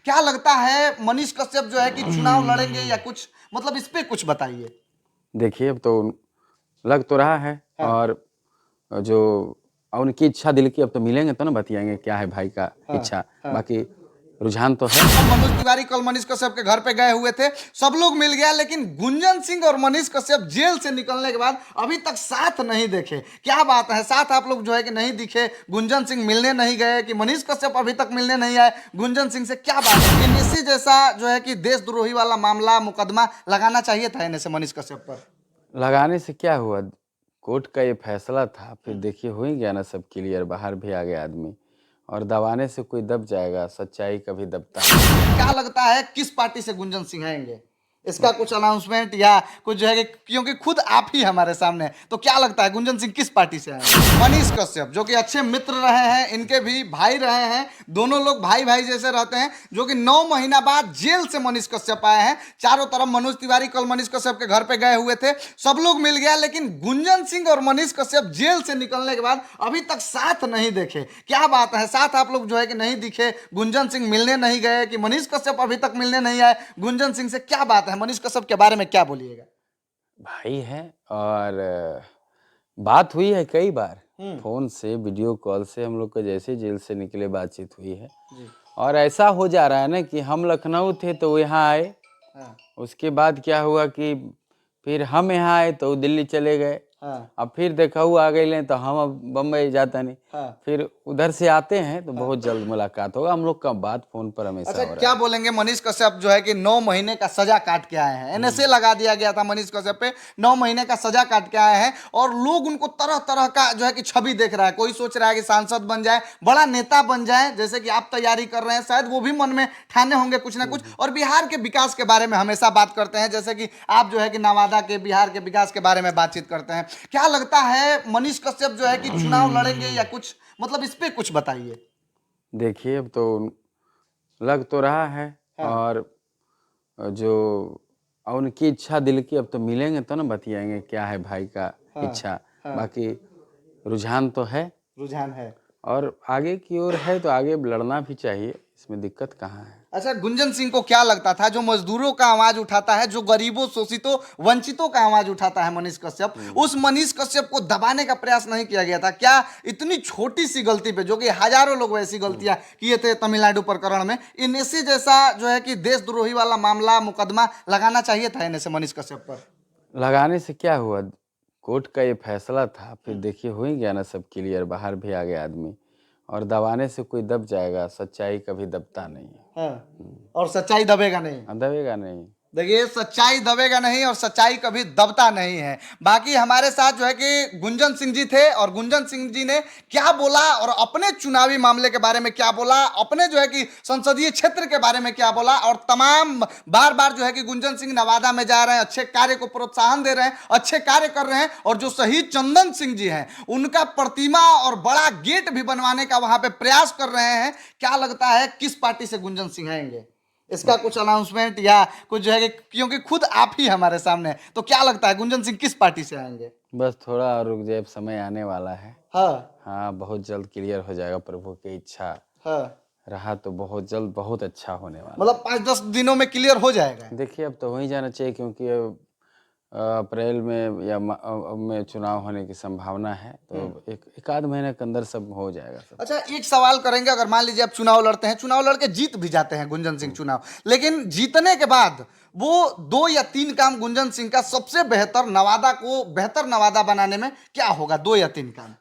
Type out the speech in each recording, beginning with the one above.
क्या लगता है मनीष कश्यप जो है कि चुनाव लड़ेंगे या कुछ, मतलब इस पे कुछ बताइए। देखिए, अब तो लग तो रहा है। हाँ। और जो उनकी इच्छा दिल की, अब तो मिलेंगे तो ना बताएंगे क्या है भाई का हाँ। इच्छा। हाँ। बाकी रुझान तो है। मनोज तिवारी कल मनीष कश्यप के घर पे गए हुए थे, सब लोग मिल गया, लेकिन गुंजन सिंह और मनीष कश्यप जेल से निकलने के बाद अभी तक साथ नहीं देखे। क्या बात है, साथ आप लोग जो है कि नहीं दिखे, गुंजन सिंह मिलने नहीं गए कि मनीष कश्यप अभी तक मिलने नहीं आए गुंजन सिंह से, क्या बात है? एनएससी जैसा जो है कि देशद्रोही वाला मामला मुकदमा लगाना चाहिए था एनएससी मनीष कश्यप पर। लगाने से क्या हुआ? कोर्ट का ये फैसला था, फिर देखिए हो ही गया ना सब क्लियर, बाहर भी आ गया आदमी। और दबाने से कोई दब जाएगा? सच्चाई कभी दबता है। क्या लगता है किस पार्टी से गुंजन सिंह आएंगे? इसका कुछ अनाउंसमेंट या कुछ जो है क्योंकि खुद आप ही हमारे सामने हैं, तो क्या लगता है गुंजन सिंह किस पार्टी से आएंगे? मनीष कश्यप जो कि अच्छे मित्र रहे हैं, इनके भी भाई रहे हैं, दोनों लोग भाई भाई जैसे रहते हैं, जो कि 9 महीना बाद जेल से मनीष कश्यप आए हैं। चारों तरफ मनोज तिवारी कल मनीष कश्यप के घर पे गए हुए थे, सब लोग मिल गया, लेकिन गुंजन सिंह और मनीष कश्यप जेल से निकलने के बाद अभी तक साथ नहीं देखे। क्या बात है, साथ आप लोग जो है कि नहीं दिखे, गुंजन सिंह मिलने नहीं गए कि मनीष कश्यप अभी तक मिलने नहीं आए गुंजन सिंह से, क्या बात है? मनीष कश्यप के बारे में क्या बोलिएगा? भाई है। और बात हुई है कई बार, फोन से, वीडियो कॉल से। हम लोग को जैसे जेल से निकले बातचीत हुई है। जी। और ऐसा हो जा रहा है ना कि हम लखनऊ थे तो वो यहाँ आए, हाँ। उसके बाद क्या हुआ कि फिर हम यहाँ आए तो वो दिल्ली चले गए। हाँ। अब फिर देखा हुआ आ गए तो हम अब बम्बई जाता नहीं। हाँ। फिर उधर से आते हैं तो बहुत जल्द मुलाकात होगा। हम लोग का बात फोन पर हमेशा अच्छा, हो रहा क्या है। बोलेंगे? मनीष कश्यप जो है कि 9 महीने का सजा काट के आए हैं, एनएसए लगा दिया गया था मनीष कश्यप पे, 9 महीने का सजा काट के आए हैं, और लोग उनको तरह तरह का जो है कि छवि देख रहा है। कोई सोच रहा है कि सांसद बन जाए, बड़ा नेता बन जाए, जैसे कि आप तैयारी कर रहे हैं, शायद वो भी मन में ठाने होंगे कुछ ना कुछ, और बिहार के विकास के बारे में हमेशा बात करते हैं, जैसे कि आप जो है कि नवादा के, बिहार के विकास के बारे में बातचीत करते हैं। क्या लगता है मनीष कश्यप जो है कि चुनाव लड़ेंगे या कुछ, मतलब इस पे कुछ बताइए। देखिए, अब तो लग तो रहा है। हाँ। और जो उनकी इच्छा दिल की, अब तो मिलेंगे तो ना बताएंगे क्या है भाई का हाँ। इच्छा। हाँ। बाकी रुझान तो है। रुझान है। और आगे की ओर है तो आगे लड़ना भी चाहिए, इसमें दिक्कत कहाँ है। अच्छा, गुंजन सिंह को क्या लगता था, जो मजदूरों का आवाज उठाता है, जो गरीबों, शोषितों, वंचितों का आवाज उठाता है मनीष कश्यप, उस मनीष कश्यप को दबाने का प्रयास नहीं किया गया था क्या? इतनी छोटी सी गलती पे, जो कि हजारों लोग ऐसी गलतियां किए थे तमिलनाडु प्रकरण में, एनएससी जैसा जो है कि देशद्रोही वाला मामला मुकदमा लगाना चाहिए था एनएससी मनीष कश्यप पर। लगाने से क्या हुआ? कोर्ट का ये फैसला था, फिर देखिए हो ही गया ना सब क्लियर, बाहर भी आ गया आदमी। और दबाने से कोई दब जाएगा? सच्चाई कभी दबता नहीं है। हाँ। और सच्चाई दबेगा नहीं। दबेगा नहीं। देखिए, सच्चाई दबेगा नहीं और सच्चाई कभी दबता नहीं है। बाकी हमारे साथ जो है कि गुंजन सिंह जी थे, और गुंजन सिंह जी ने क्या बोला और अपने चुनावी मामले के बारे में क्या बोला, अपने जो है कि संसदीय क्षेत्र के बारे में क्या बोला, और तमाम बार बार जो है कि गुंजन सिंह नवादा में जा रहे हैं, अच्छे कार्य को प्रोत्साहन दे रहे हैं, अच्छे कार्य कर रहे हैं, और जो शहीद चंदन सिंह जी हैं उनका प्रतिमा और बड़ा गेट भी बनवाने का वहां पे प्रयास कर रहे हैं। क्या लगता है किस पार्टी से गुंजन सिंह आएंगे? इसका कुछ अनाउंसमेंट या कुछ जो है क्योंकि खुद आप ही हमारे सामने हैं, तो क्या लगता है गुंजन सिंह किस पार्टी से आएंगे? बस थोड़ा और रुक जाए, समय आने वाला है। हाँ। हाँ, बहुत जल्द क्लियर हो जाएगा। प्रभु की इच्छा हाँ। रहा तो बहुत जल्द बहुत अच्छा होने वाला मतलब 5-10 दिनों में क्लियर हो जाएगा। है। देखिए, अब तो हो ही जाना चाहिए, क्योंकि अब अप्रैल में या में चुनाव होने की संभावना है। तो एक आध महीने के अंदर सब हो जाएगा सब। अच्छा, एक सवाल करेंगे, अगर मान लीजिए आप चुनाव लड़ते हैं, चुनाव लड़के जीत भी जाते हैं गुंजन सिंह चुनाव, लेकिन जीतने के बाद वो 2 या 3 काम गुंजन सिंह का सबसे बेहतर नवादा को बेहतर नवादा बनाने में क्या होगा? 2 या 3 काम।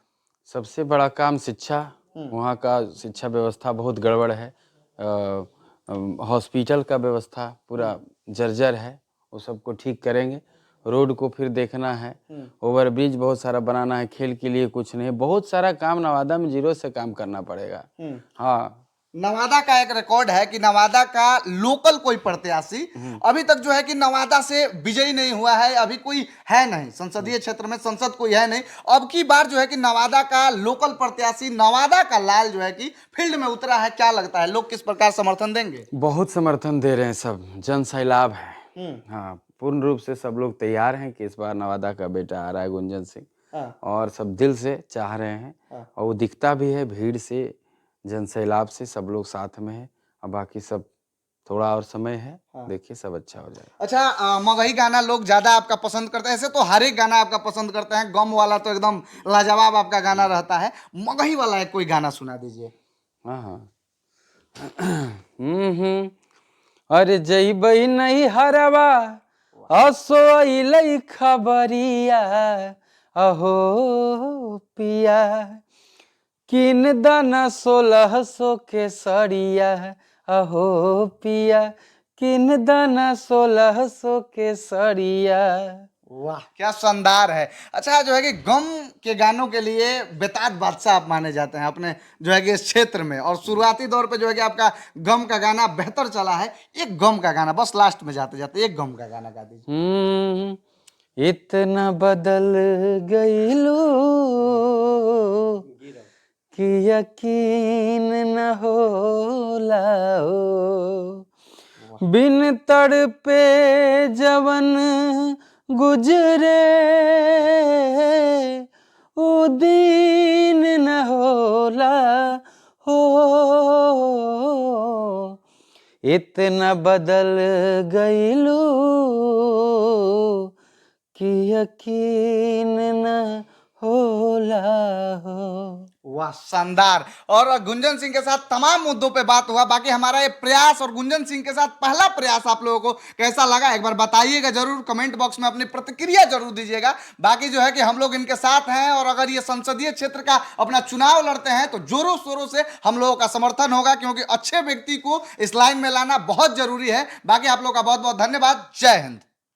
सबसे बड़ा काम शिक्षा। वहाँ का शिक्षा व्यवस्था बहुत गड़बड़ है। हॉस्पिटल का व्यवस्था पूरा जर्जर है, वो सबको ठीक करेंगे। रोड को फिर देखना है, ओवरब्रिज बहुत सारा बनाना है, खेल के लिए कुछ नहीं, बहुत सारा काम नवादा में जीरो से काम करना पड़ेगा। हाँ। नवादा का एक रिकॉर्ड है कि नवादा का लोकल कोई प्रत्याशी अभी तक जो है कि नवादा से विजयी नहीं हुआ है, अभी कोई है नहीं संसदीय क्षेत्र में, संसद कोई है नहीं। अब की बार जो है कि नवादा का लोकल प्रत्याशी, नवादा का लाल जो है कि फील्ड में उतरा है। क्या लगता है लोग किस प्रकार समर्थन देंगे? बहुत समर्थन दे रहे हैं, सब जन सैलाब है। हाँ, पूर्ण रूप से सब लोग तैयार हैं कि इस बार नवादा का बेटा आ रहा है गुंजन सिंह। हाँ। और सब दिल से चाह रहे हैं। और वो दिखता भी है, भीड़ से, जन सैलाब से सब लोग साथ में हैं। और बाकी सब थोड़ा और समय है, हाँ। देखिए सब अच्छा हो जाएगा। अच्छा, मगही गाना लोग ज्यादा आपका पसंद करते हैं, ऐसे तो हर एक गाना आपका पसंद करते हैं, गम वाला तो एकदम लाजवाब आपका गाना रहता है, मगही वाला एक कोई गाना सुना दीजिए। हाँ हाँ। अरे जइबई नहीं हरवा असोइलई खबरिया, अहो पिया किन दाना 1600 के सड़िया, अहो पिया किन दाना 1600 के सड़िया। वाह, क्या शानदार है। अच्छा, जो है कि गम के गानों के लिए बेताज बादशाह आप माने जाते हैं अपने जो है कि इस क्षेत्र में, और शुरुआती दौर पे जो है कि आपका गम का गाना बेहतर चला है। एक गम का गाना बस लास्ट में जाते जाते एक गम का गाना गा दीजिए। इतना बदल गईलू कि यकीन न होला हो, बिन तड़पे जवन गुजरे ओ दिन न होला हो, इतना बदल गईलू कि यकीन न होला हो। वाह, शानदार। और गुंजन सिंह के साथ तमाम मुद्दों पे बात हुआ। बाकी हमारा ये प्रयास और गुंजन सिंह के साथ पहला प्रयास आप लोगों को कैसा लगा, एक बार बताइएगा जरूर, कमेंट बॉक्स में अपनी प्रतिक्रिया जरूर दीजिएगा। बाकी जो है कि हम लोग इनके साथ हैं, और अगर ये संसदीय क्षेत्र का अपना चुनाव लड़ते हैं तो जोरों शोरों से हम लोगों का समर्थन होगा, क्योंकि अच्छे व्यक्ति को इस लाइन में लाना बहुत जरूरी है। बाकी आप लोगों का बहुत बहुत धन्यवाद। जय हिंद।